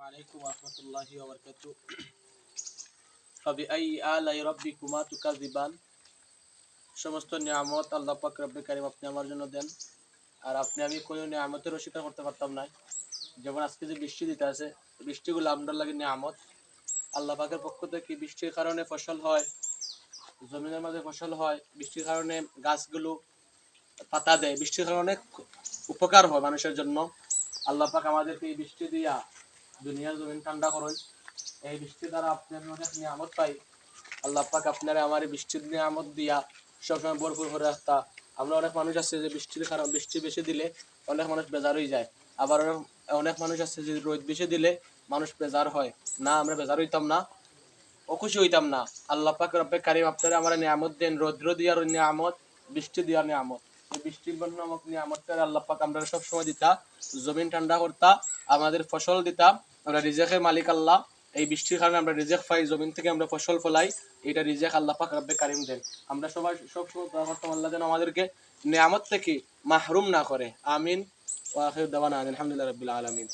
আলাইকুম ওয়া বারাকাতুহু। ফাবিআইয়ি আলাই রাব্বিকুমা তুকাযিবান। সমস্ত নিয়ামত আল্লাহ পাক রব্বে কারীম আপনি আমার জন্য দেন, আর আপনি আমি কোনো নিয়ামতের অস্বীকার করতে পারতাম না। যেমন আজকে যে বৃষ্টি দিতে আছে, বৃষ্টিগুলো আপনার লাগে নিয়ামত। আল্লাহ পাকের পক্ষ থেকে বৃষ্টির কারণে ফসল হয়, জমিনের মাঝে ফসল হয়, বৃষ্টির কারণে গাছগুলো পাতা দেয়, বৃষ্টির কারণে অনেক উপকার হয় মানুষের জন্য। আল্লাহ পাক আমাদেরকে এই বৃষ্টি দিয়া দুনিয়ার জমিন ঠান্ডা করেন। এই বৃষ্টি দ্বারা আপনি আমি অনেক নিয়ামত পাই। আল্লাহ পাক আপনারা আমার এই বৃষ্টির নিয়ামত দিয়া সবসময় ভরপুর করে রাখতা। আমরা অনেক মানুষ আছে যে বৃষ্টির কারণে বৃষ্টি বেশি দিলে অনেক মানুষ বেজার হয়ে যায়, আবার অনেক মানুষ আছে যে রোদ বেশি দিলে মানুষ বেজার হয় না। আমরা বেজার হইতাম না, অখুশি হইতাম না। আল্লাহ পাক রব্বে কারিম আপনারা আমার নিয়ামত দেন, রৌদ্র দিয়ার নিয়ামত, বৃষ্টি দেওয়ার নিয়ামত। এই বৃষ্টির নামক নিয়ামতটা আল্লাহ পাক আমরা সব সময় দিতা, জমিন ঠান্ডা করতা, আমাদের ফসল দিতা। আমরা রিজেকের মালিক আল্লাহ। এই বৃষ্টির কারণে আমরা রিজেক পাই, জমিন থেকে আমরা ফসল ফলাই। এটা রিজেক আল্লাহ পাক রব্বে কারিম দেন। আমরা সবাই সব সময় দোয়া করতাম আল্লাহ যেন আমাদেরকে নিয়ামত থেকে মাহরুম না করে। আমিন। ওয়া আখিরু দাওয়ানা আলহামদুলিল্লাহি রাব্বিল আলামিন।